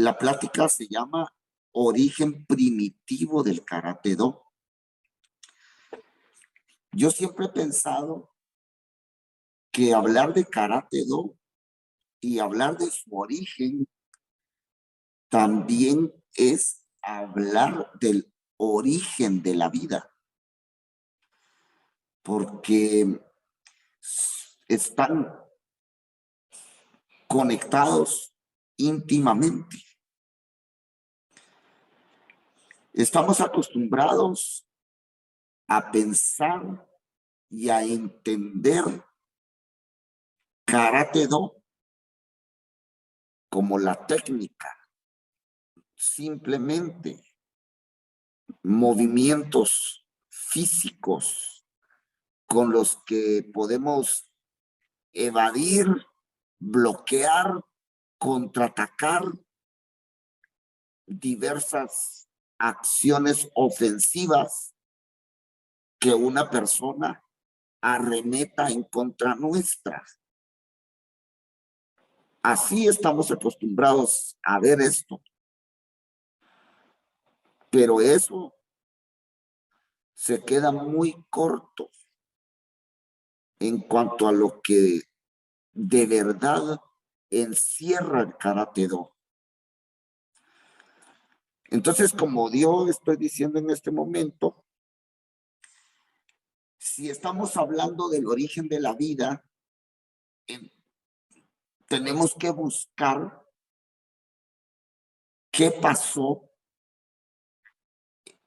La plática se llama Origen primitivo del Karate Do. Yo siempre he pensado que hablar de Karate Do y hablar de su origen también es hablar del origen de la vida, porque están conectados íntimamente. Estamos acostumbrados a pensar y a entender Karate Do como la técnica, simplemente movimientos físicos con los que podemos evadir, bloquear, contraatacar diversas acciones ofensivas que una persona arremeta en contra nuestra. Así estamos acostumbrados a ver esto. Pero eso se queda muy corto en cuanto a lo que de verdad encierra el Karate Do. Entonces, como yo estoy diciendo en este momento, si estamos hablando del origen de la vida, tenemos que buscar qué pasó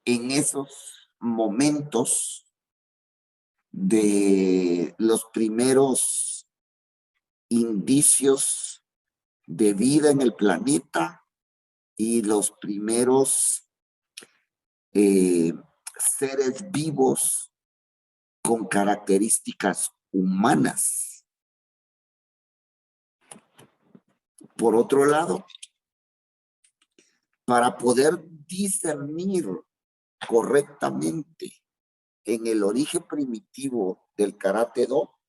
en esos momentos de los primeros indicios de vida en el planeta y los primeros seres vivos con características humanas. Por otro lado, para poder discernir correctamente en el origen primitivo del Karate Do,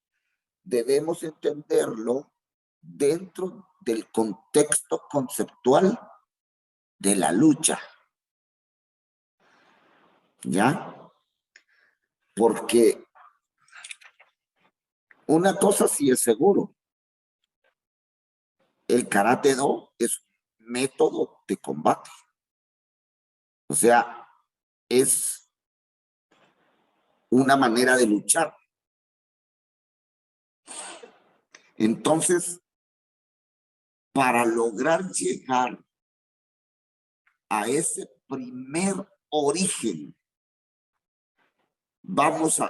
debemos entenderlo dentro del contexto conceptual de la lucha. ¿Ya? Porque una cosa sí es seguro, el Karate Do es un método de combate. O sea, es una manera de luchar. Entonces, para lograr llegar a ese primer origen, vamos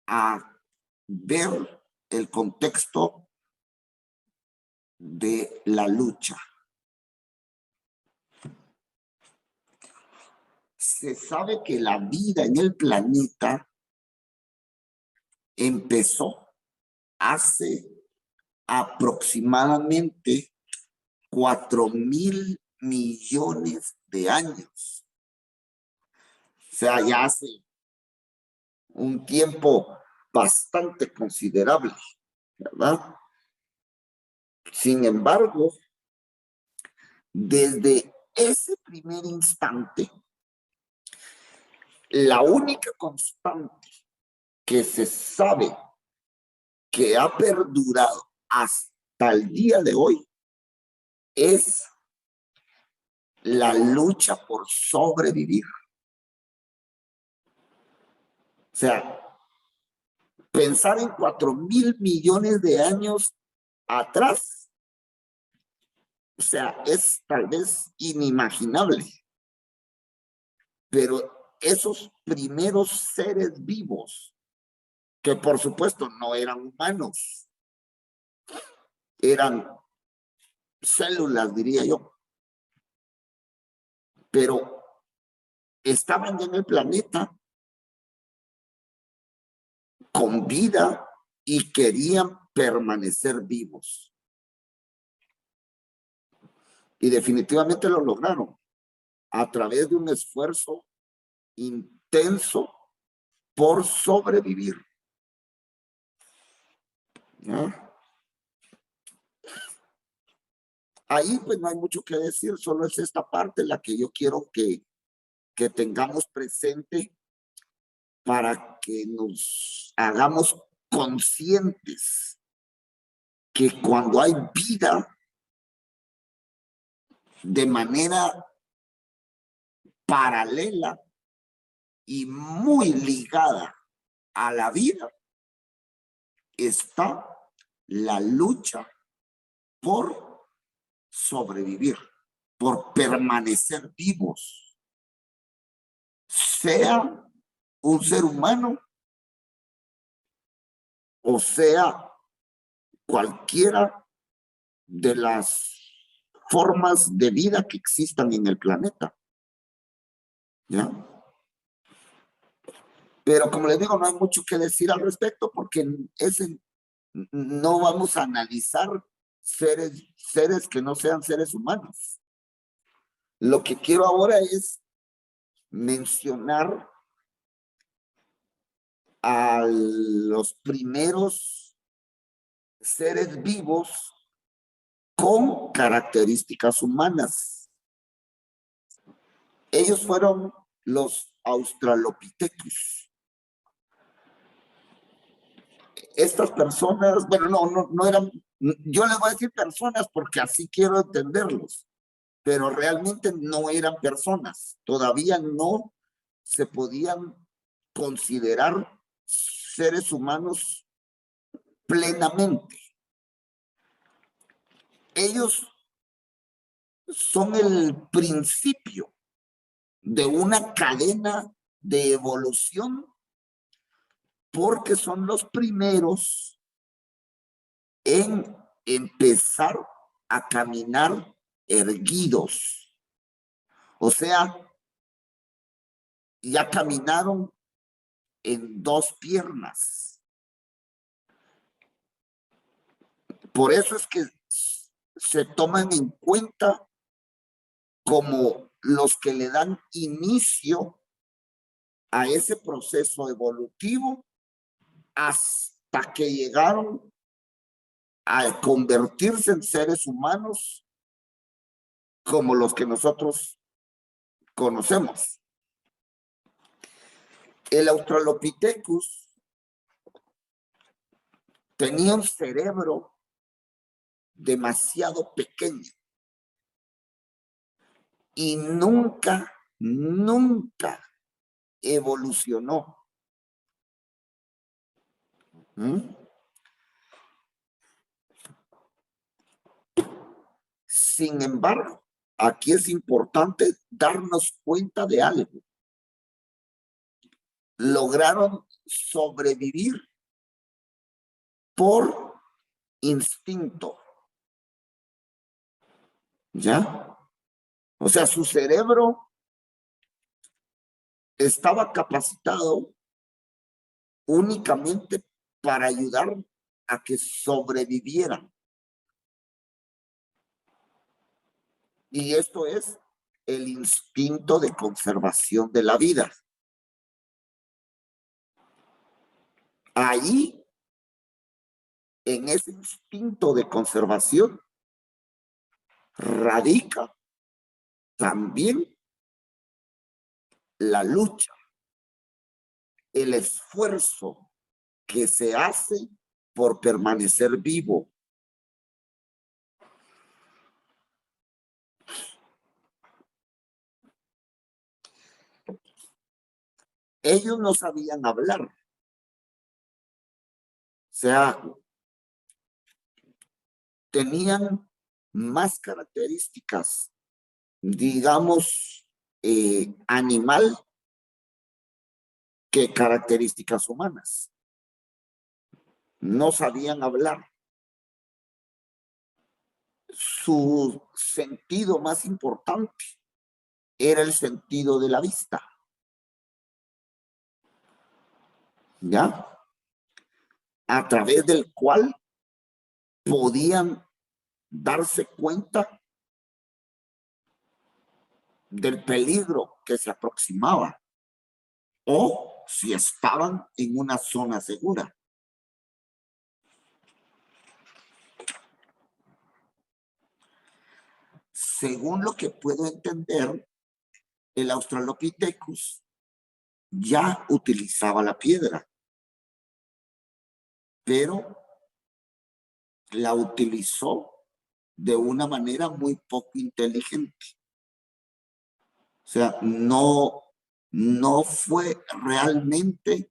a ver el contexto de la lucha. Se sabe que la vida en el planeta empezó hace aproximadamente 4,000 millones de años. O sea, ya hace un tiempo bastante considerable, ¿verdad? Sin embargo, desde ese primer instante, la única constante que se sabe que ha perdurado hasta el día de hoy es la lucha por sobrevivir. O sea, pensar en 4,000 millones de años atrás, o sea, es tal vez inimaginable. Pero esos primeros seres vivos, que por supuesto no eran humanos, eran células, diría yo, pero estaban ya en el planeta con vida y querían permanecer vivos. Y definitivamente lo lograron a través de un esfuerzo intenso por sobrevivir. ¿No? ahí pues no hay mucho que decir, solo es esta parte la que yo quiero que tengamos presente para que nos hagamos conscientes que cuando hay vida de manera paralela y muy ligada a la vida, está la lucha por sobrevivir, por permanecer vivos, sea un ser humano o sea cualquiera de las formas de vida que existan en el planeta. ¿Ya? Pero como les digo, no hay mucho que decir al respecto porque no vamos a analizar seres que no sean seres humanos. Lo que quiero ahora es mencionar a los primeros seres vivos con características humanas. Ellos fueron los Australopithecus. Estas personas, bueno, no eran, yo les voy a decir personas porque así quiero entenderlos, pero realmente no eran personas, todavía no se podían considerar seres humanos plenamente. Ellos son el principio de una cadena de evolución porque son los primeros en empezar a caminar erguidos. O sea, ya caminaron en dos piernas. Por eso es que se toman en cuenta como los que le dan inicio a ese proceso evolutivo hasta que llegaron a convertirse en seres humanos como los que nosotros conocemos. El Australopithecus tenía un cerebro demasiado pequeño y nunca evolucionó. Sin embargo, aquí es importante darnos cuenta de algo. Lograron sobrevivir por instinto. ¿Ya? O sea, su cerebro estaba capacitado únicamente para ayudar a que sobrevivieran. Y esto es el instinto de conservación de la vida. Ahí, en ese instinto de conservación, radica también la lucha, el esfuerzo que se hace por permanecer vivo. Ellos no sabían hablar. O sea, tenían más características, digamos, animal que características humanas. No sabían hablar. Su sentido más importante era el sentido de la vista. ¿Ya? A través del cual podían darse cuenta del peligro que se aproximaba o si estaban en una zona segura. según lo que puedo entender, el Australopithecus ya utilizaba la piedra, pero la utilizó de una manera muy poco inteligente. O sea, no fue realmente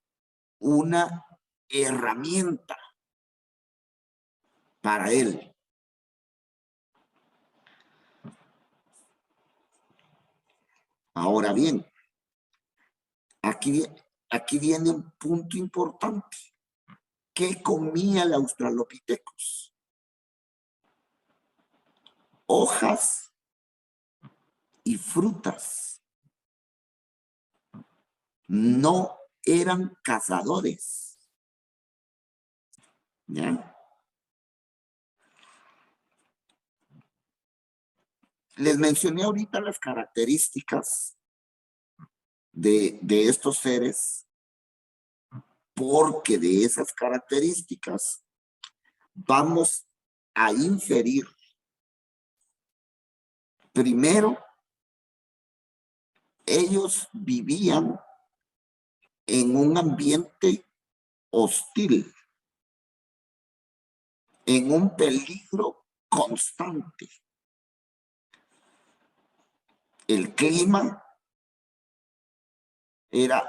una herramienta para él. Ahora bien, aquí viene un punto importante. ¿Qué comía el Australopithecus? Hojas y frutas. No eran cazadores. ¿Ya? Les mencioné ahorita las características de estos seres, porque de esas características vamos a inferir primero, ellos vivían en un ambiente hostil, en un peligro constante. El clima era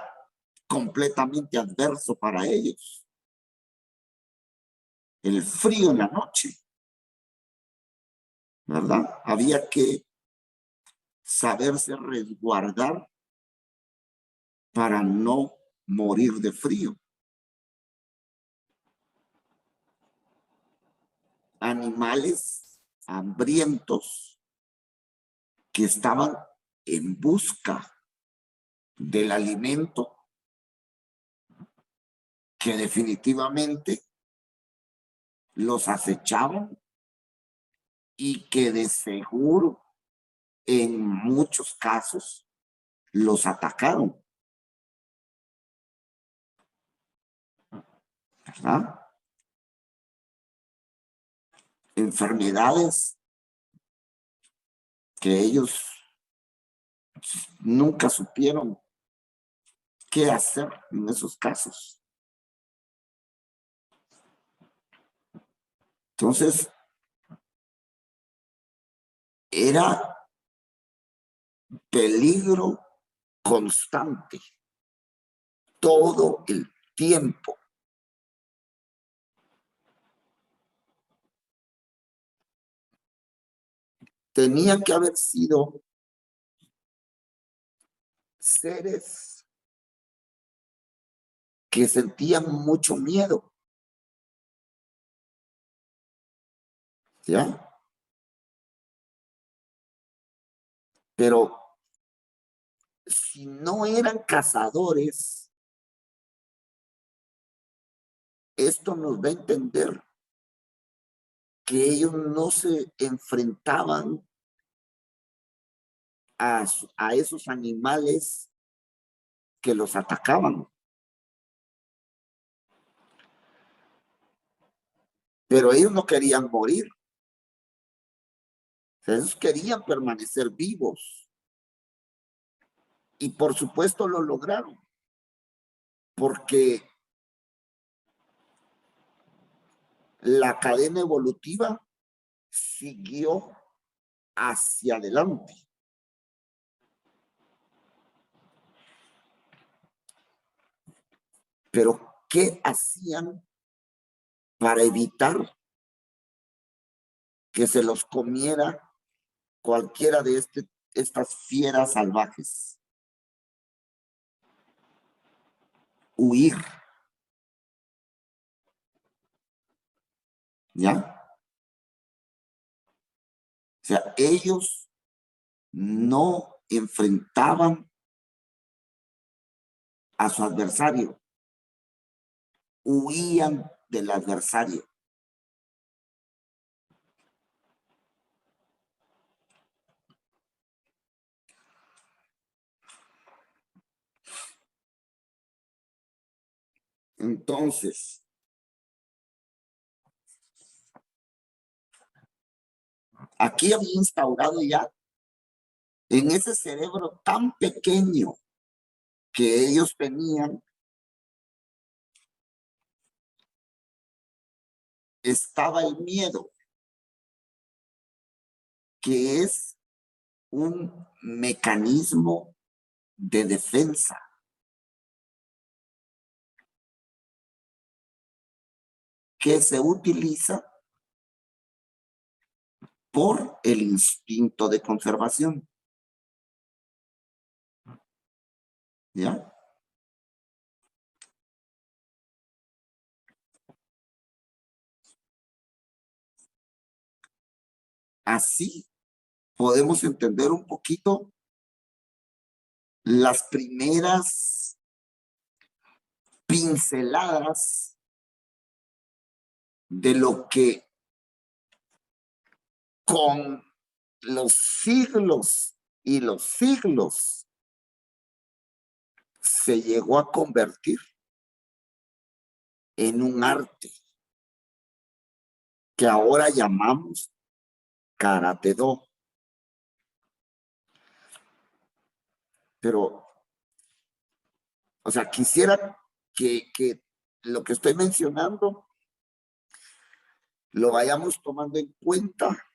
completamente adverso para ellos. El frío en la noche, ¿verdad? Había que saberse resguardar para no morir de frío. Animales hambrientos que estaban en busca del alimento que definitivamente los acechaban y que de seguro en muchos casos los atacaron, ¿verdad? Enfermedades que ellos nunca supieron qué hacer en esos casos. Entonces, era peligro constante todo el tiempo. Tenían que haber sido seres que sentían mucho miedo, ¿ya? Pero si no eran cazadores, esto nos da a entender que ellos no se enfrentaban a esos animales que los atacaban. Pero ellos no querían morir. Ellos querían permanecer vivos. Y por supuesto lo lograron. Porque la cadena evolutiva siguió hacia adelante. Pero, ¿qué hacían para evitar que se los comiera cualquiera de estas fieras salvajes? Huir. ¿Ya? O sea, ellos no enfrentaban a su adversario, huían del adversario. Entonces, aquí había instaurado ya en ese cerebro tan pequeño que ellos tenían, estaba el miedo, que es un mecanismo de defensa que se utiliza por el instinto de conservación. ¿Ya? Así podemos entender un poquito las primeras pinceladas de lo que con los siglos y los siglos se llegó a convertir en un arte que ahora llamamos Karate Do. Pero, o sea, quisiera que lo que estoy mencionando lo vayamos tomando en cuenta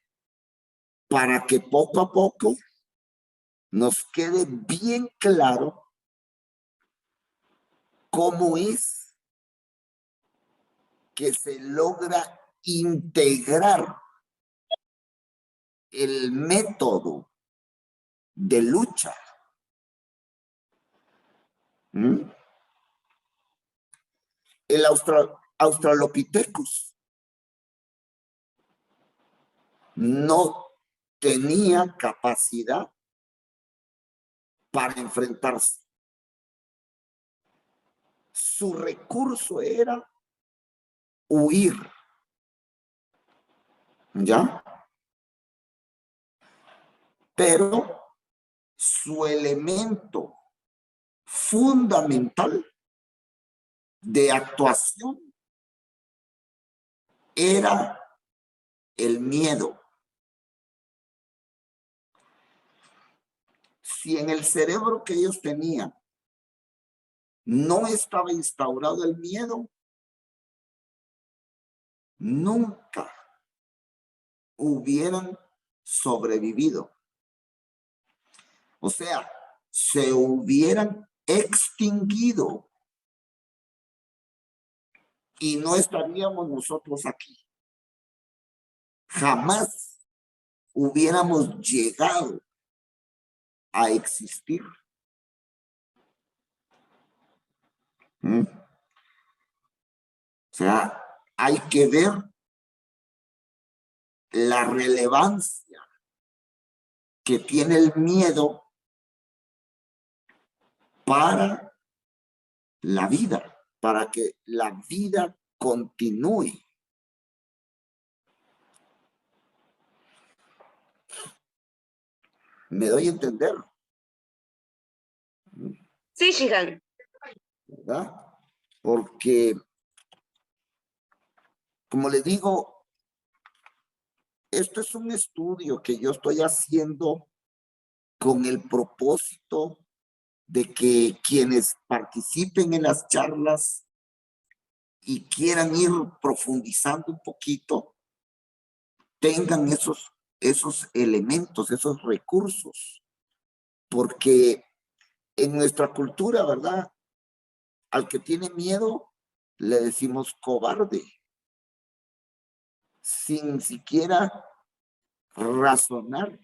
para que poco a poco nos quede bien claro cómo es que se logra integrar el método de lucha. ¿Mm? El Australopithecus no tenía capacidad para enfrentarse. Su recurso era huir. ¿Ya? Pero su elemento fundamental de actuación era el miedo. Si en el cerebro que ellos tenían no estaba instaurado el miedo, nunca hubieran sobrevivido. O sea, se hubieran extinguido y no estaríamos nosotros aquí. Jamás hubiéramos llegado a existir. ¿Mm? O sea, hay que ver la relevancia que tiene el miedo para la vida, para que la vida continúe. ¿Me doy a entender? Sí, Shihan. ¿Verdad? Porque, como le digo, esto es un estudio que yo estoy haciendo con el propósito de que quienes participen en las charlas y quieran ir profundizando un poquito, tengan esos elementos, esos recursos, porque en nuestra cultura, ¿verdad? Al que tiene miedo, le decimos cobarde, sin siquiera razonar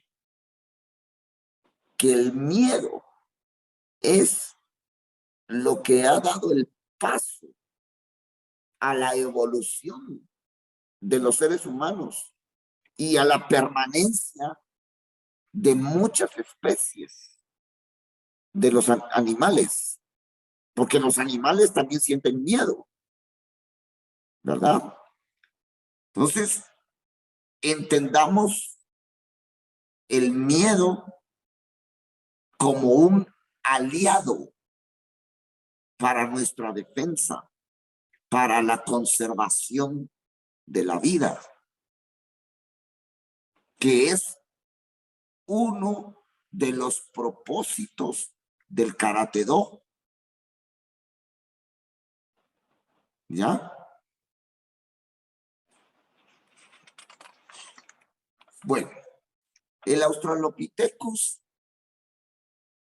que el miedo es lo que ha dado el paso a la evolución de los seres humanos y a la permanencia de muchas especies de los animales, porque los animales también sienten miedo, ¿verdad? Entonces, entendamos el miedo como un aliado para nuestra defensa, para la conservación de la vida. que es uno de los propósitos del Karate Do. ¿Ya? Bueno, el Australopithecus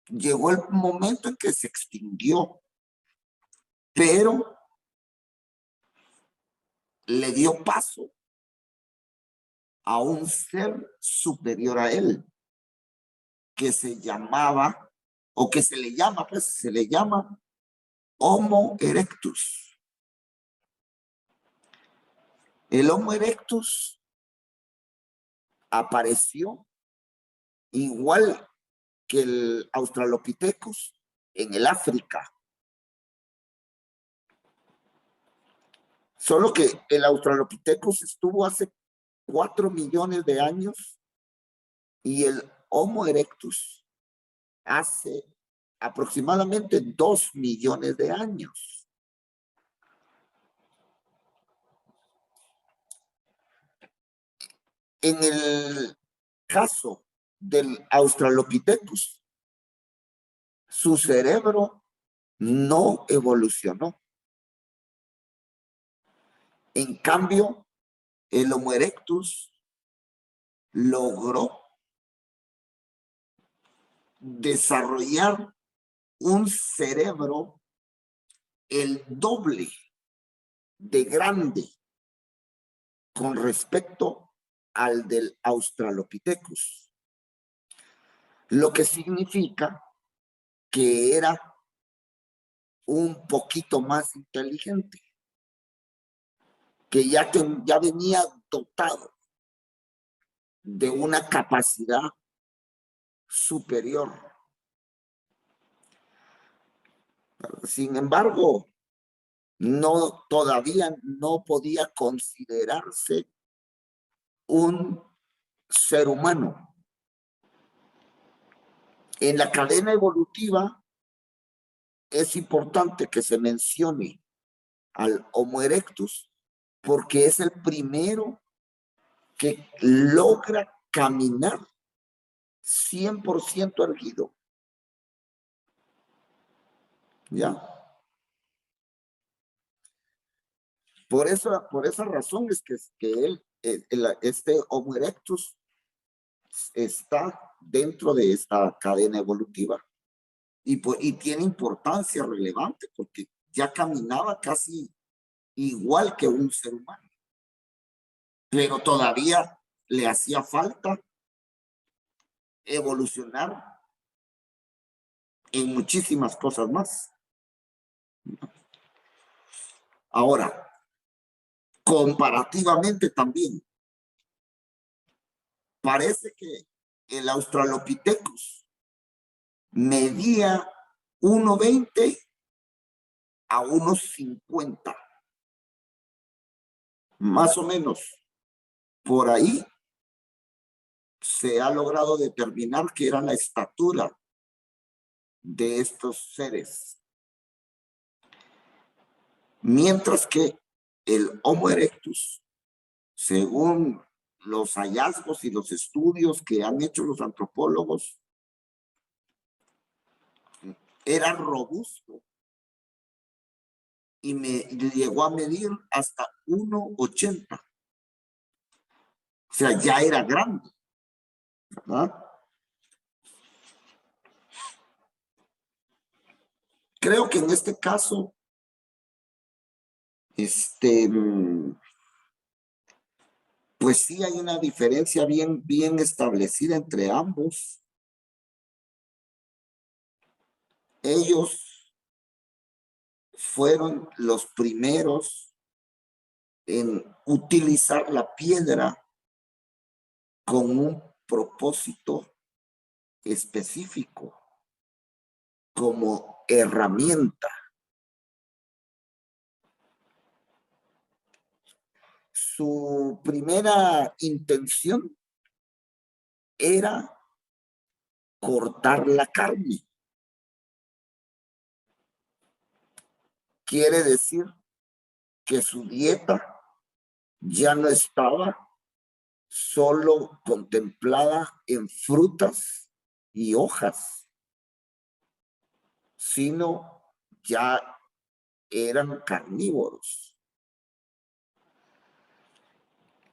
llegó el momento en que se extinguió, pero le dio paso a un ser superior a él, que se llamaba, o que se le llama, pues se le llama Homo erectus. El Homo erectus apareció igual que el Australopithecus en el África. Solo que el Australopithecus estuvo hace 4 millones de años y el Homo erectus hace aproximadamente 2 millones de años. En el caso del Australopithecus, su cerebro no evolucionó. En cambio, el Homo erectus logró desarrollar un cerebro el doble de grande con respecto al del Australopithecus, lo que significa que era un poquito más inteligente, que ya venía dotado de una capacidad superior. Sin embargo, todavía no podía considerarse un ser humano. En la cadena evolutiva es importante que se mencione al Homo erectus porque es el primero que logra caminar 100% erguido. ¿Ya? Por esa razón es que él, este Homo erectus, está dentro de esta cadena evolutiva y tiene importancia relevante porque ya caminaba casi igual que un ser humano, pero todavía le hacía falta evolucionar en muchísimas cosas más. Ahora, comparativamente también, parece que el Australopithecus medía 1,20 a 1,50. Más o menos por ahí se ha logrado determinar que era la estatura de estos seres. Mientras que el Homo erectus, según los hallazgos y los estudios que han hecho los antropólogos, era robusto y llegó a medir hasta 1,80. O sea, ya era grande, ¿verdad? Creo que en este caso, pues sí hay una diferencia bien establecida entre ambos. Ellos fueron los primeros en utilizar la piedra con un propósito específico, como herramienta. Su primera intención era cortar la carne. Quiere decir que su dieta ya no estaba solo contemplada en frutas y hojas, sino ya eran carnívoros.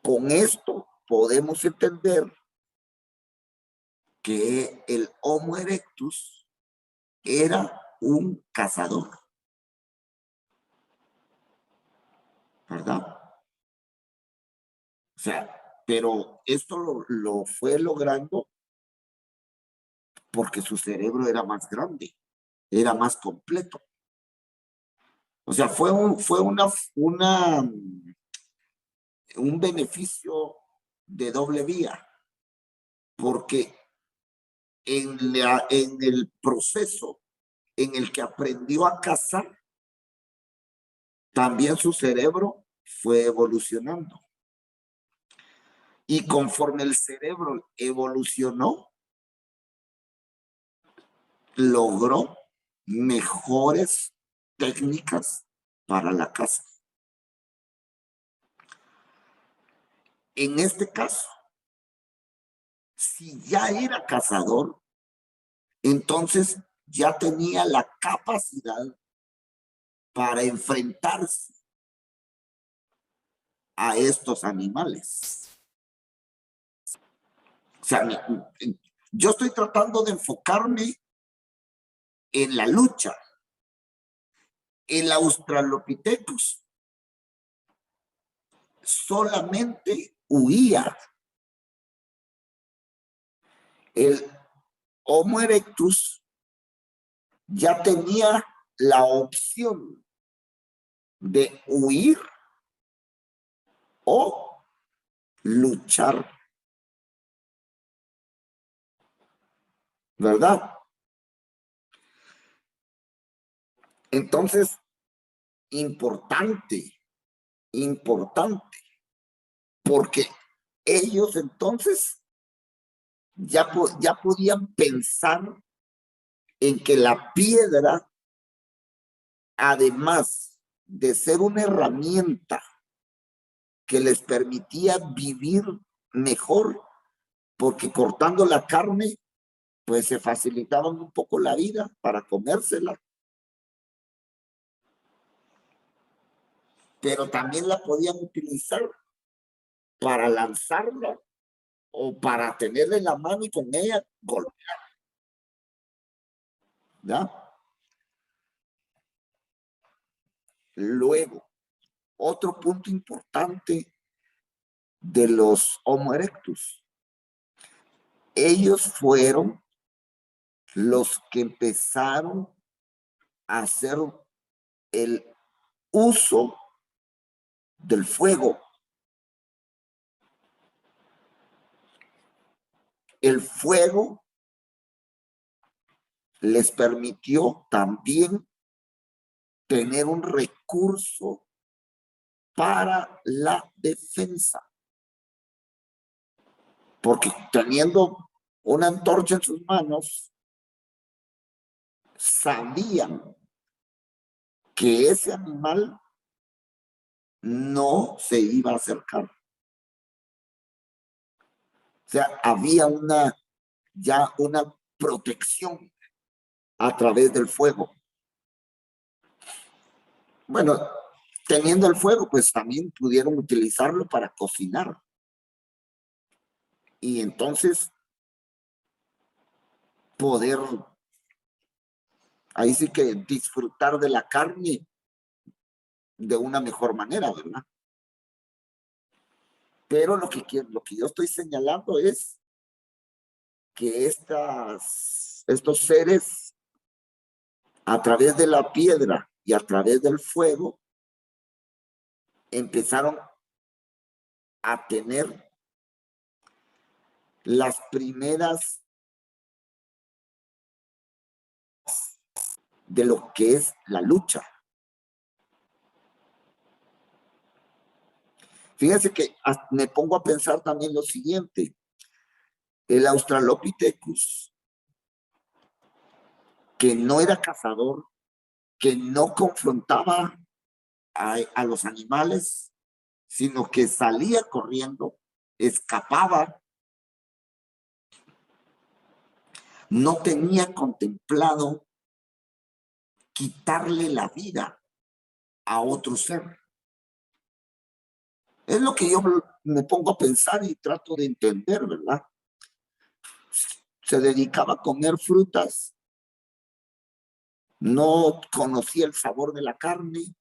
Con esto podemos entender que el Homo erectus era un cazador, ¿verdad? O sea, pero esto lo fue logrando porque su cerebro era más grande, era más completo. O sea, fue un beneficio de doble vía, porque en el proceso en el que aprendió a cazar, también su cerebro fue evolucionando. Y conforme el cerebro evolucionó, logró mejores técnicas para la caza. En este caso, si ya era cazador, entonces ya tenía la capacidad para enfrentarse a estos animales. O sea, yo estoy tratando de enfocarme en la lucha. El Australopithecus solamente huía. El Homo erectus ya tenía la opción de huir o luchar, ¿verdad? Entonces, importante, importante, porque ellos entonces ya podían pensar en que la piedra, además de ser una herramienta que les permitía vivir mejor, porque cortando la carne, pues se facilitaban un poco la vida para comérsela. Pero también la podían utilizar para lanzarla o para tenerla en la mano y con ella golpear, ¿ya? Luego, otro punto importante de los Homo erectus. Ellos fueron los que empezaron a hacer el uso del fuego. El fuego les permitió también tener un recurso para la defensa. Porque teniendo una antorcha en sus manos, sabían que ese animal no se iba a acercar. O sea, había ya una protección a través del fuego. Bueno, teniendo el fuego, pues también pudieron utilizarlo para cocinar. Y entonces poder, ahí sí que disfrutar de la carne de una mejor manera, ¿verdad? Pero lo que yo estoy señalando es que estos seres, a través de la piedra y a través del fuego, empezaron a tener las primeras de lo que es la lucha. Fíjense que me pongo a pensar también lo siguiente. El Australopithecus, que no era cazador, que no confrontaba a los animales, sino que salía corriendo, escapaba, no tenía contemplado quitarle la vida a otro ser. Es lo que yo me pongo a pensar y trato de entender, ¿verdad? Se dedicaba a comer frutas, no conocía el sabor de la carne,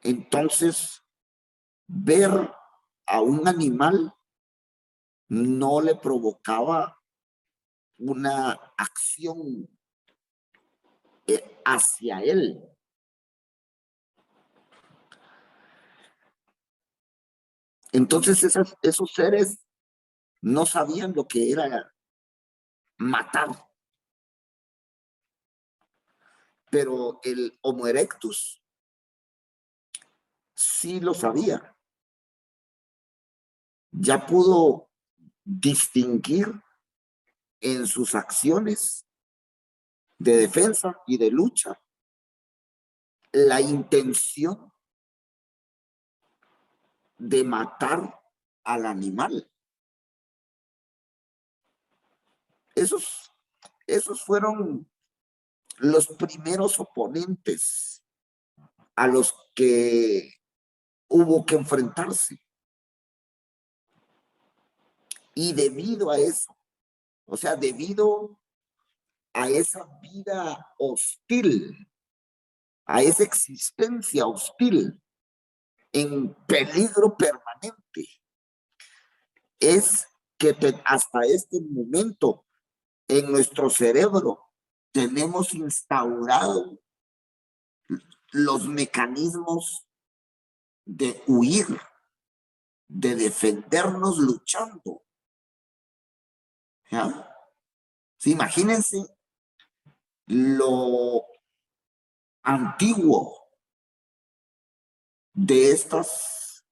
entonces ver a un animal no le provocaba una acción hacia él. Entonces esos seres no sabían lo que era matar, pero el Homo erectus sí lo sabía. Ya pudo distinguir en sus acciones de defensa y de lucha la intención de matar al animal. Esos fueron los primeros oponentes a los que hubo que enfrentarse. Y debido a eso, o sea, debido a esa vida hostil, a esa existencia hostil, en peligro permanente, es que hasta este momento en nuestro cerebro tenemos instaurado los mecanismos de huir, de defendernos luchando. ¿Ya? Sí, imagínense lo antiguo de estas,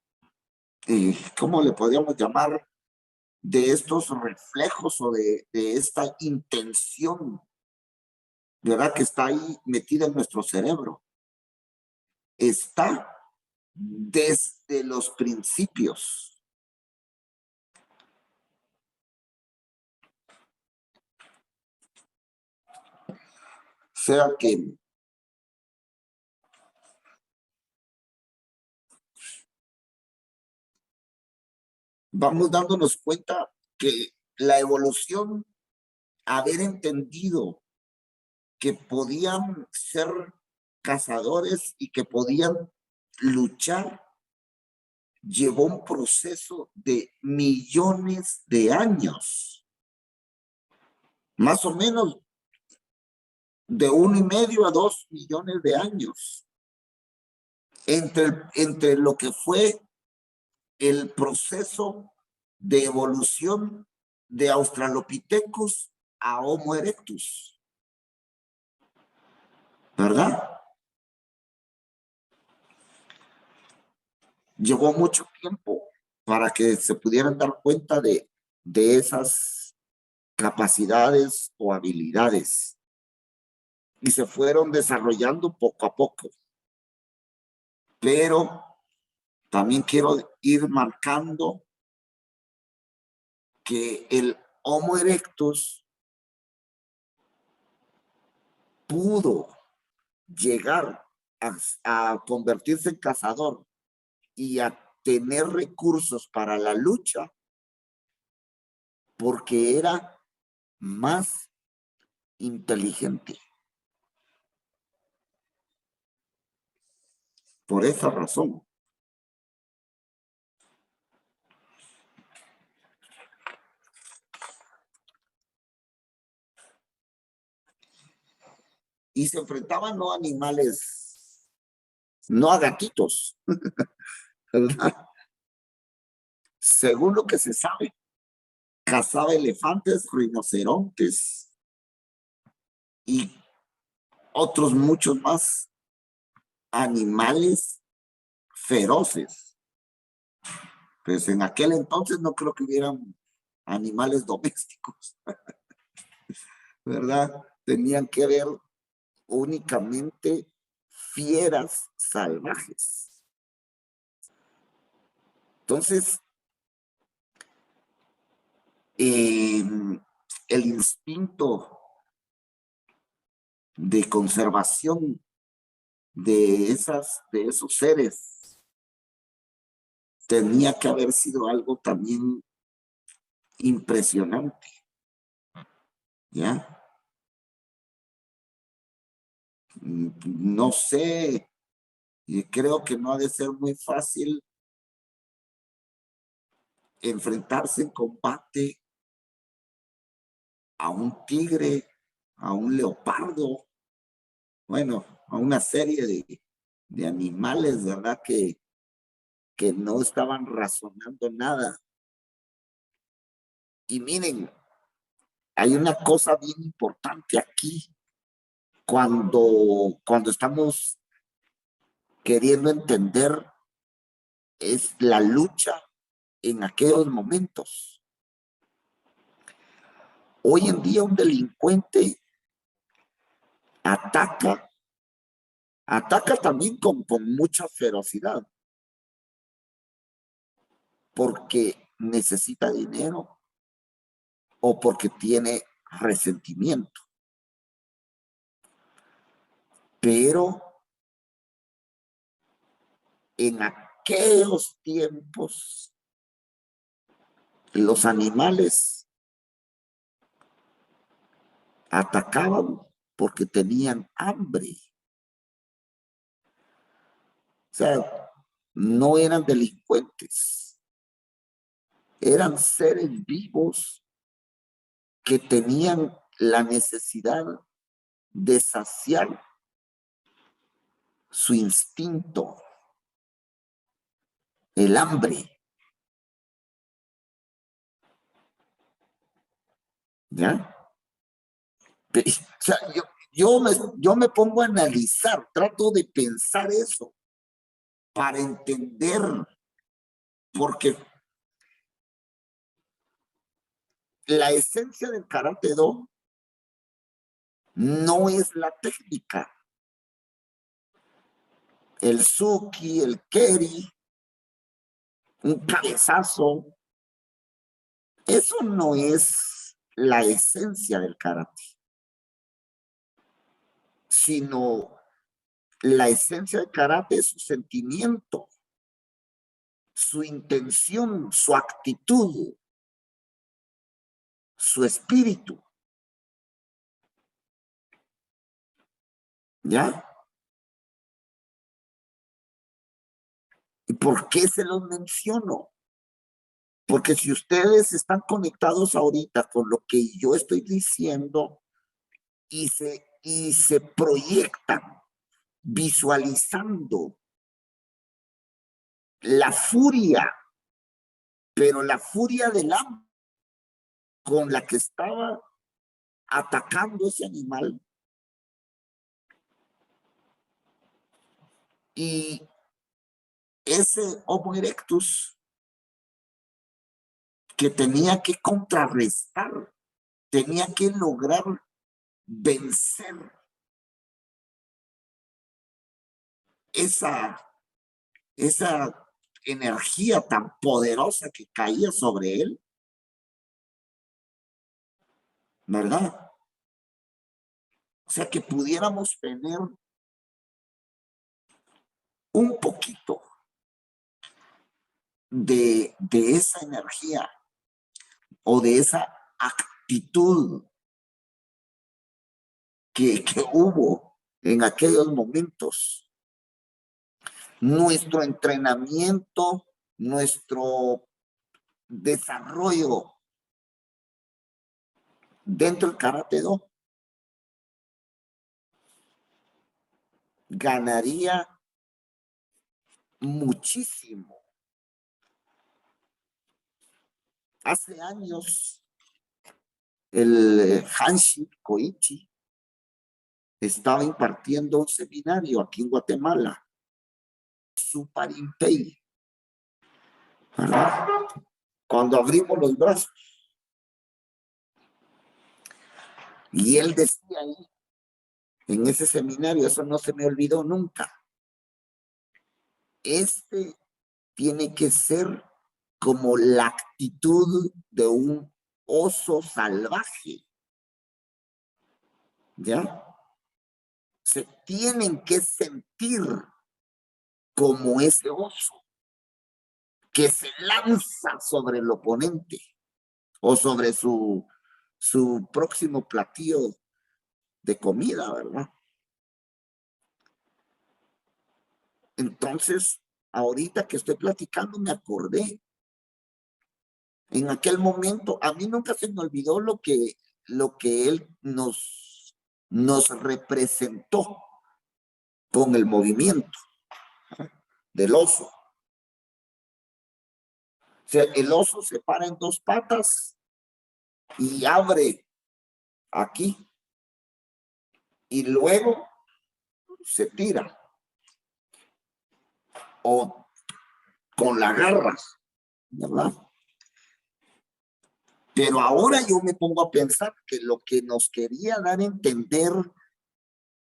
¿cómo le podríamos llamar? De estos reflejos o de esta intención, ¿verdad? Que está ahí metida en nuestro cerebro. Está desde los principios. O sea que vamos dándonos cuenta que la evolución, haber entendido que podían ser cazadores y que podían luchar, llevó un proceso de millones de años, más o menos de 1,5 a 2 millones de años, entre lo que fue el proceso de evolución de Australopithecus a Homo erectus, ¿verdad? Llevó mucho tiempo para que se pudieran dar cuenta de esas capacidades o habilidades y se fueron desarrollando poco a poco. Pero también quiero ir marcando que el Homo erectus pudo llegar a convertirse en cazador y a tener recursos para la lucha porque era más inteligente. Por esa razón. Y se enfrentaban no a animales, no a gatitos, ¿verdad? Según lo que se sabe, cazaba elefantes, rinocerontes y otros muchos más animales feroces. Pues en aquel entonces no creo que hubieran animales domésticos, ¿verdad? Tenían que ver únicamente fieras salvajes. Entonces, el instinto de conservación de esos seres tenía que haber sido algo también impresionante, ¿ya? No sé, y creo que no ha de ser muy fácil enfrentarse en combate a un tigre, a un leopardo, bueno, a una serie de animales, ¿verdad? Que no estaban razonando nada. Y miren, hay una cosa bien importante aquí cuando estamos queriendo entender es la lucha en aquellos momentos. Hoy en día un delincuente ataca, ataca también con mucha ferocidad, porque necesita dinero o porque tiene resentimiento. Pero en aquellos tiempos, los animales atacaban porque tenían hambre. O sea, no eran delincuentes, eran seres vivos que tenían la necesidad de saciar su instinto, el hambre, ¿ya? O sea, yo me pongo a analizar, trato de pensar eso para entender, porque la esencia del karate do no es la técnica, el suki, el keri, un cabezazo, eso no es la esencia del karate, sino la esencia del karate es su sentimiento, su intención, su actitud, su espíritu, ¿ya? ¿Y por qué se los menciono? Porque si ustedes están conectados ahorita con lo que yo estoy diciendo y se proyectan visualizando la furia, pero la furia del hambre con la que estaba atacando ese animal y ese Homo erectus que tenía que contrarrestar, tenía que lograr vencer esa, esa energía tan poderosa que caía sobre él, ¿verdad? O sea, que pudiéramos tener un poquito de esa energía o de esa actitud que hubo en aquellos momentos. Nuestro entrenamiento, nuestro desarrollo dentro del Karate Do ganaría muchísimo. Hace años, el Hanshi Koichi estaba impartiendo un seminario aquí en Guatemala, Super Impey, ¿verdad? Cuando abrimos los brazos. Y él decía ahí, en ese seminario, eso no se me olvidó nunca, este tiene que ser como la actitud de un oso salvaje, ¿ya? Se tienen que sentir como ese oso que se lanza sobre el oponente o sobre su próximo platillo de comida, ¿verdad? Entonces, ahorita que estoy platicando, me acordé. En aquel momento, a mí nunca se me olvidó lo que él nos representó con el movimiento del oso. O sea, el oso se para en dos patas y abre aquí y luego se tira o con la garra, ¿verdad? Pero ahora yo me pongo a pensar que lo que nos quería dar a entender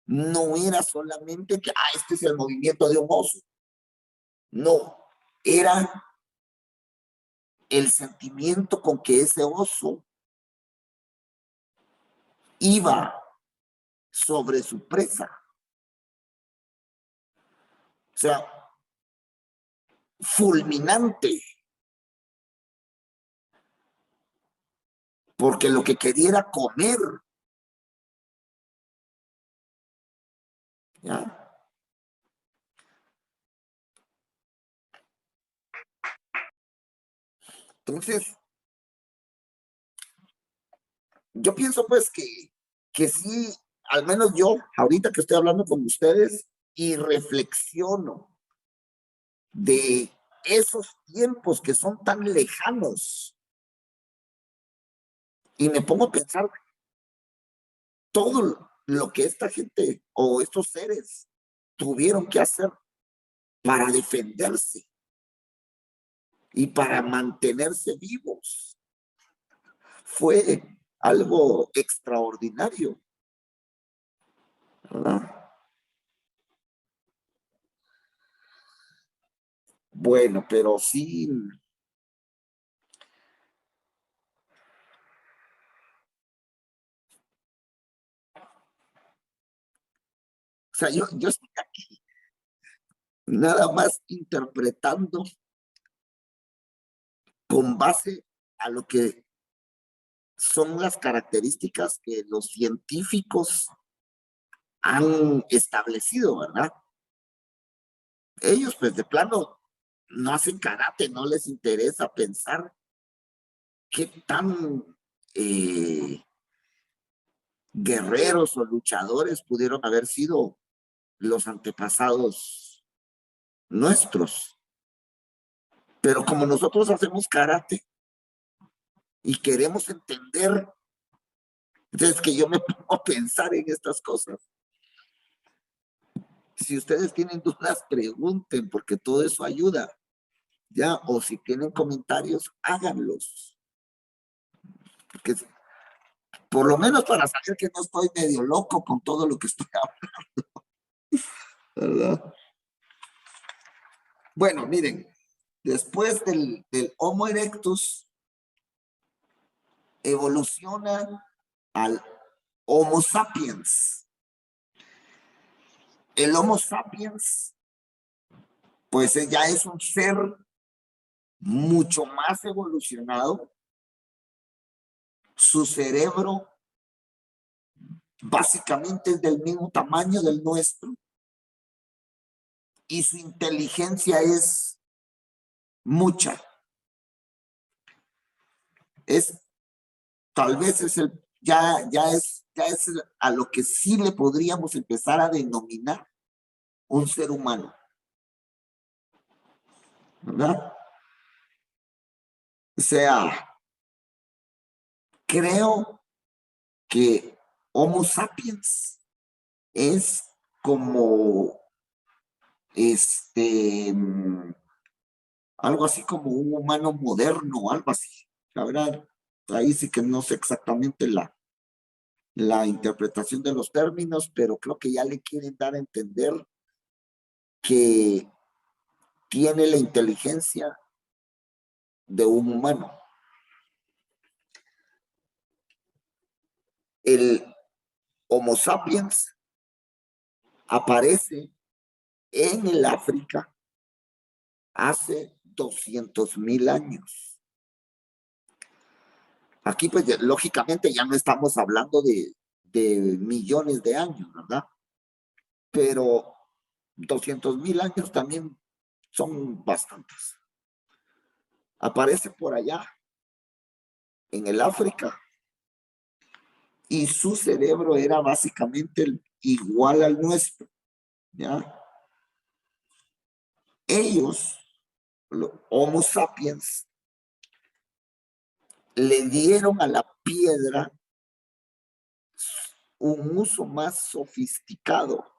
no era solamente que, este es el movimiento de un oso. No, era el sentimiento con que ese oso iba sobre su presa. O sea, fulminante. Porque lo que quería era comer. ¿Ya? Entonces, yo pienso pues que sí, al menos yo, ahorita que estoy hablando con ustedes y reflexiono de esos tiempos que son tan lejanos y me pongo a pensar todo lo que esta gente o estos seres tuvieron que hacer para defenderse y para mantenerse vivos. Fue algo extraordinario, ¿verdad? Bueno, pero sí, o sea, yo estoy aquí nada más interpretando con base a lo que son las características que los científicos han establecido, ¿verdad? Ellos, pues de plano, no hacen karate, no les interesa pensar qué tan guerreros o luchadores pudieron haber sido los antepasados nuestros. Pero como nosotros hacemos karate y queremos entender, entonces que yo me pongo a pensar en estas cosas. Si ustedes tienen dudas, pregunten, porque todo eso ayuda, ¿ya? O si tienen comentarios, háganlos. Porque por lo menos para saber que no estoy medio loco con todo lo que estoy hablando, ¿verdad? Bueno, miren, después del Homo erectus, evoluciona al Homo sapiens. El Homo sapiens, pues ya es un ser mucho más evolucionado. Su cerebro básicamente es del mismo tamaño del nuestro y su inteligencia es mucha. Es, tal vez es ya es a lo que sí le podríamos empezar a denominar un ser humano, ¿verdad? O sea, creo que Homo sapiens es como algo así como un humano moderno, algo así. La verdad, ahí sí que no sé exactamente la interpretación de los términos, pero creo que ya le quieren dar a entender que tiene la inteligencia de un humano. El Homo sapiens aparece en el África hace 200.000 años. Aquí, pues, lógicamente ya no estamos hablando de millones de años, ¿verdad? Pero 200.000 años también son bastantes. Aparece por allá, en el África, y su cerebro era básicamente igual al nuestro, ¿ya? Ellos, los Homo sapiens, le dieron a la piedra un uso más sofisticado.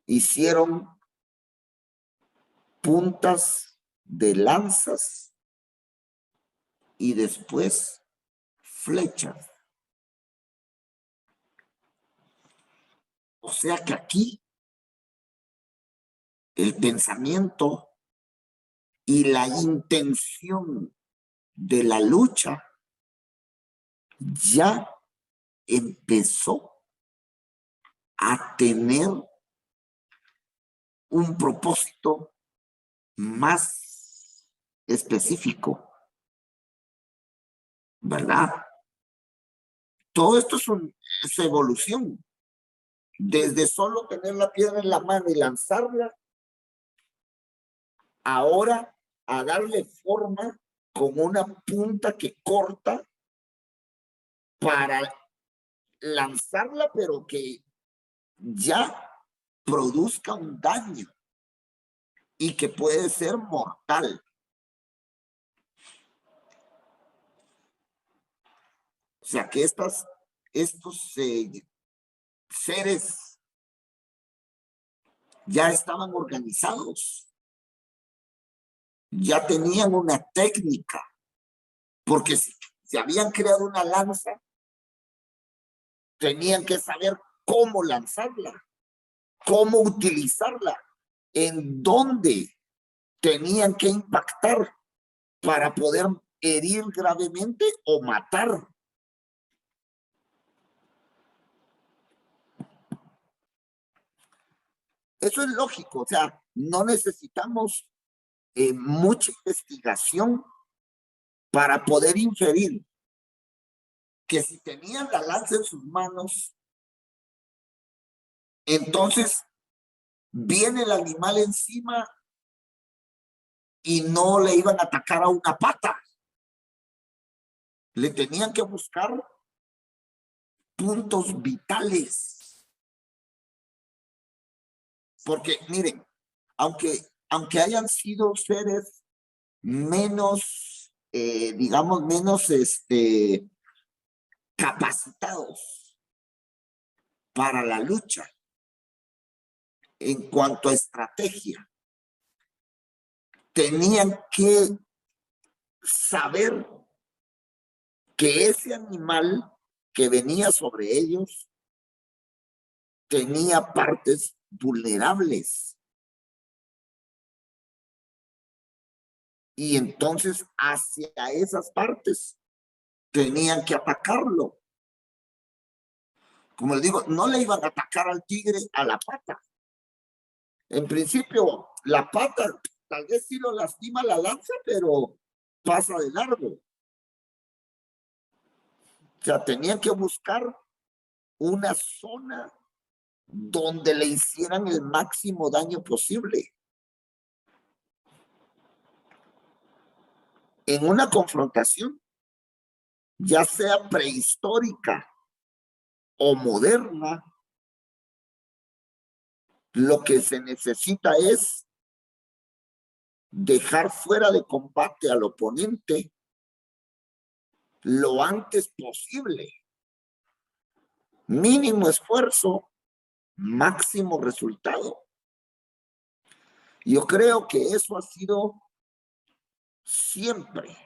Hicieron puntas de lanzas y después flechas. O sea que aquí el pensamiento y la intención de la lucha ya empezó a tener un propósito más específico, ¿verdad? Todo esto es evolución. Desde solo tener la piedra en la mano y lanzarla, ahora a darle forma con una punta que corta para lanzarla, pero que ya produzca un daño y que puede ser mortal. O sea que estos seres ya estaban organizados, ya tenían una técnica, porque si se habían creado una lanza, tenían que saber cómo lanzarla, cómo utilizarla, en dónde tenían que impactar para poder herir gravemente o matar. Eso es lógico, o sea, no necesitamos mucha investigación para poder inferir que si tenían la lanza en sus manos, entonces viene el animal encima y no le iban a atacar a una pata. Le tenían que buscar puntos vitales. Porque miren, aunque hayan sido seres menos, digamos, menos capacitados para la lucha en cuanto a estrategia, tenían que saber que ese animal que venía sobre ellos tenía partes vulnerables. Y entonces hacia esas partes tenían que atacarlo. Como les digo, no le iban a atacar al tigre a la pata. En principio, la pata tal vez sí lo lastima la lanza, pero pasa de largo. O sea, tenían que buscar una zona donde le hicieran el máximo daño posible. En una confrontación, ya sea prehistórica o moderna, lo que se necesita es dejar fuera de combate al oponente lo antes posible. Mínimo esfuerzo, máximo resultado. Yo creo que eso ha sido siempre.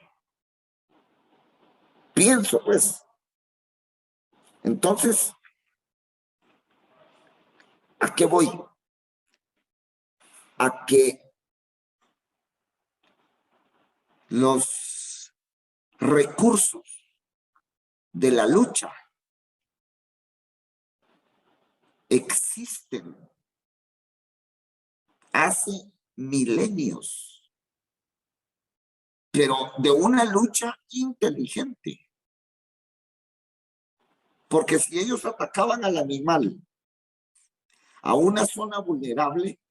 Pienso, pues. Entonces, ¿a qué voy? A que los recursos de la lucha existen hace milenios, pero de una lucha inteligente. Porque si ellos atacaban al animal a una zona vulnerable,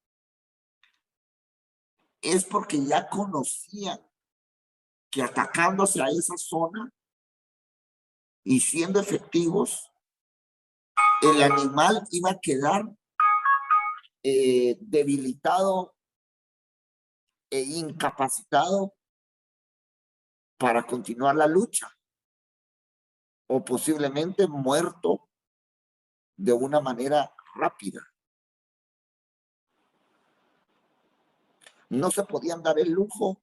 es porque ya conocían que atacándose a esa zona y siendo efectivos, el animal iba a quedar debilitado e incapacitado para continuar la lucha, o posiblemente muerto de una manera rápida. No se podían dar el lujo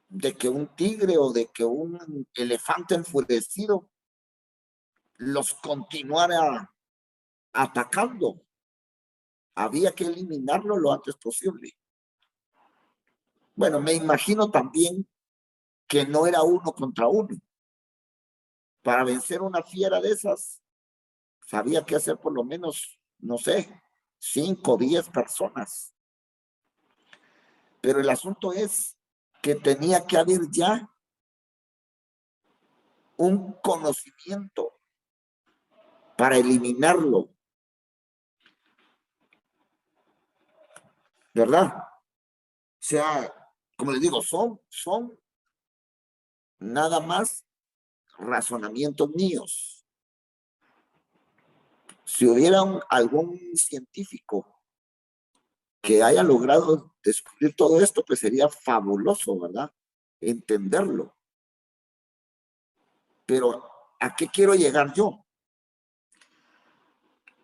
de que un tigre o de que un elefante enfurecido los continuara atacando. Había que eliminarlo lo antes posible. Bueno, me imagino también que no era uno contra uno. Para vencer una fiera de esas, había que hacer por lo menos, no sé, 5 o 10 personas. Pero el asunto es que tenía que haber ya un conocimiento para eliminarlo, ¿verdad? O sea, como les digo, son nada más razonamientos míos. Si hubiera algún científico que haya logrado descubrir todo esto, pues sería fabuloso, ¿verdad? Entenderlo. Pero, ¿a qué quiero llegar yo?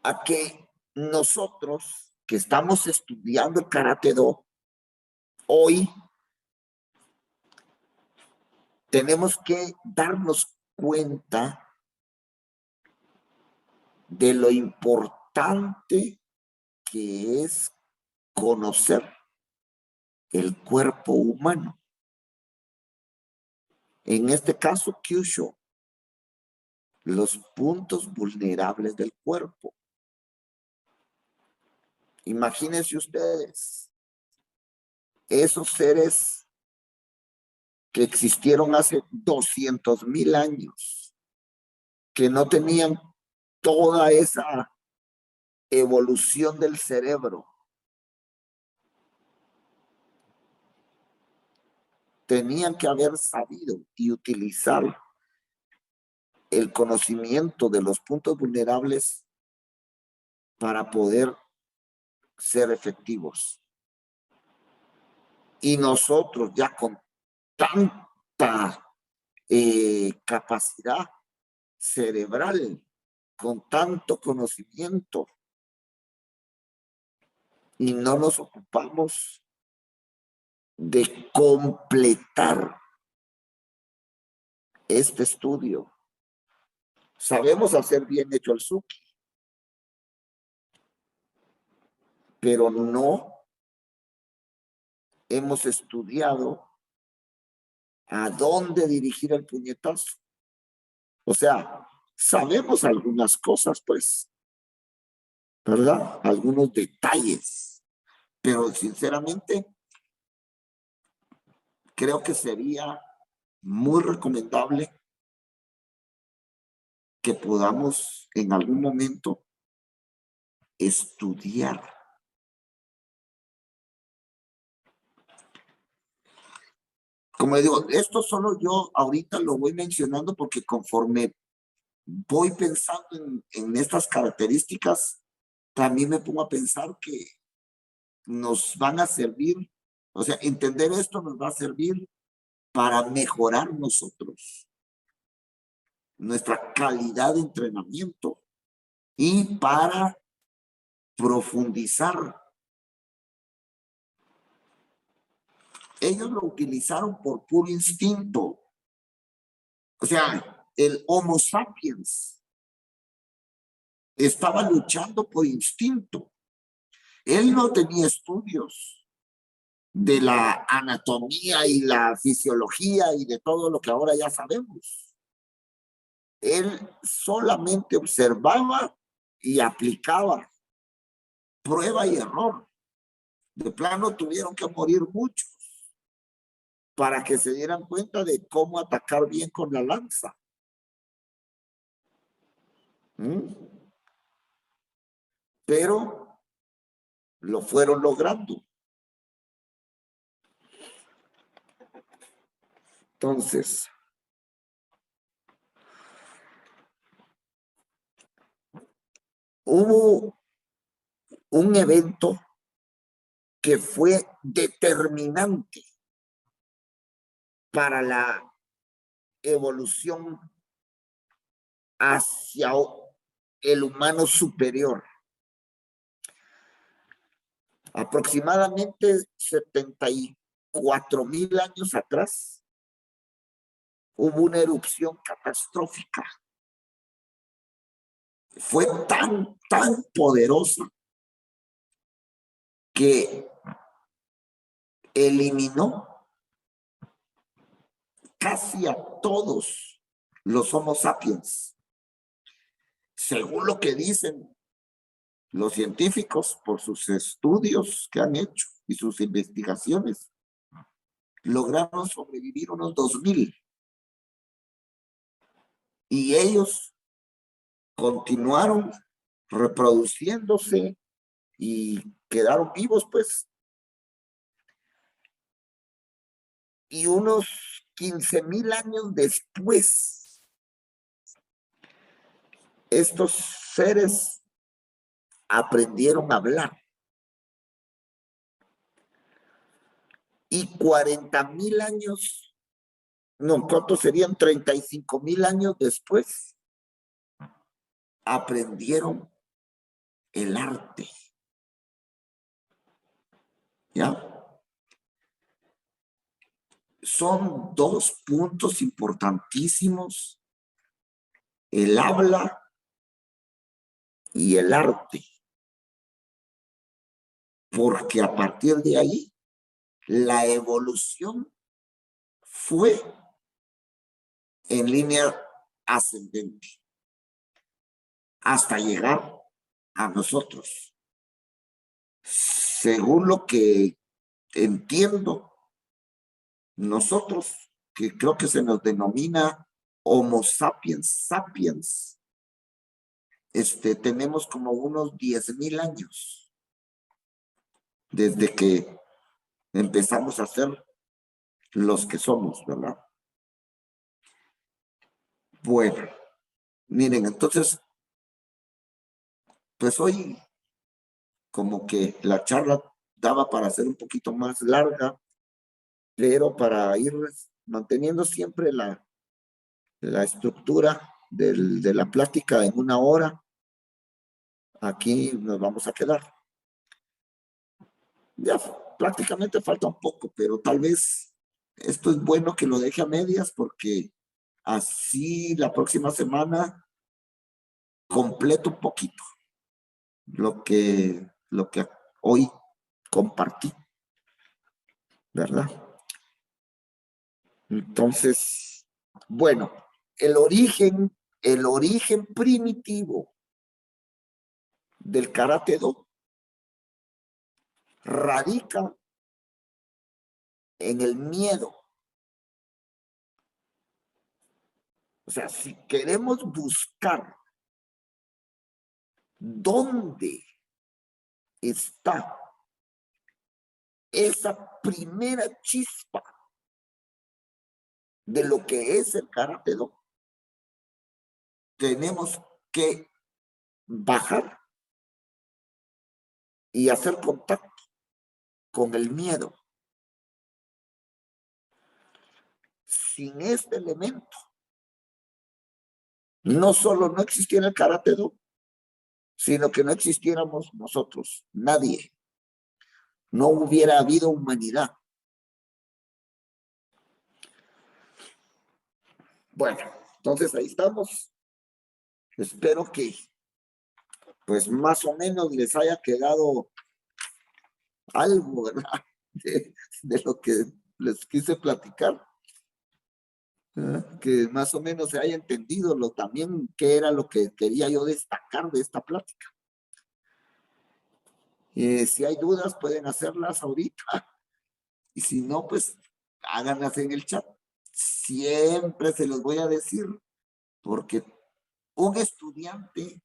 A que nosotros que estamos estudiando el Karate Do, hoy tenemos que darnos cuenta de lo importante que es conocer el cuerpo humano. En este caso, Kyushu, los puntos vulnerables del cuerpo. Imagínense ustedes, esos seres que existieron hace 200,000 años, que no tenían toda esa evolución del cerebro, tenían que haber sabido y utilizar el conocimiento de los puntos vulnerables para poder ser efectivos. Y nosotros ya con tanta capacidad cerebral, con tanto conocimiento, y no nos ocupamos de completar este estudio. Sabemos hacer bien hecho el Suki, pero no hemos estudiado a dónde dirigir el puñetazo. O sea, sabemos algunas cosas, pues, ¿verdad? Algunos detalles, pero sinceramente creo que sería muy recomendable que podamos en algún momento estudiar. Como digo, esto solo yo ahorita lo voy mencionando porque conforme voy pensando en estas características, también me pongo a pensar que nos van a servir, o sea, entender esto nos va a servir para mejorar nosotros, nuestra calidad de entrenamiento y para profundizar. Ellos lo utilizaron por puro instinto. O sea, el Homo sapiens estaba luchando por instinto. Él no tenía estudios de la anatomía y la fisiología y de todo lo que ahora ya sabemos. Él solamente observaba y aplicaba, prueba y error. De plano tuvieron que morir muchos para que se dieran cuenta de cómo atacar bien con la lanza. Pero lo fueron logrando. Entonces, hubo un evento que fue determinante para la evolución hacia el humano superior. Aproximadamente 74,000 años atrás, hubo una erupción catastrófica. Fue tan poderosa que eliminó casi a todos los Homo sapiens. Según lo que dicen los científicos por sus estudios que han hecho y sus investigaciones, lograron sobrevivir unos 2,000. Y ellos continuaron reproduciéndose y quedaron vivos, pues. Y unos 15,000 años después, estos seres aprendieron a hablar. Y 40,000 años, no, ¿cuántos serían? 35,000 años después, aprendieron el arte. ¿Ya? Son dos puntos importantísimos: el habla y el arte. Porque a partir de ahí, la evolución fue en línea ascendente hasta llegar a nosotros. Según lo que entiendo, nosotros, que creo que se nos denomina Homo sapiens, tenemos como unos 10,000 años desde que empezamos a ser los que somos, ¿verdad? Bueno, miren, entonces, pues hoy como que la charla daba para ser un poquito más larga, pero para ir manteniendo siempre la estructura de la plática en 1 hora, aquí nos vamos a quedar. Ya prácticamente falta un poco, pero tal vez esto es bueno que lo deje a medias, porque así la próxima semana completo un poquito lo que hoy compartí, ¿verdad? Entonces, bueno, el origen primitivo del Karate-Do radica en el miedo. O sea, si queremos buscar dónde está esa primera chispa de lo que es el Karate-Do, tenemos que bajar y hacer contacto con el miedo. Sin este elemento, no solo no existiera el Karate-Do, sino que no existiéramos nosotros, nadie. No hubiera habido humanidad. Bueno, entonces ahí estamos. Espero que pues más o menos les haya quedado algo, ¿verdad? De lo que les quise platicar. que más o menos se haya entendido también qué era lo que quería yo destacar de esta plática. Si hay dudas, pueden hacerlas ahorita. Y si no, pues háganlas en el chat. Siempre se los voy a decir, porque un estudiante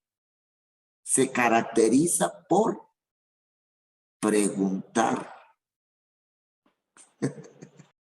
se caracteriza por preguntar.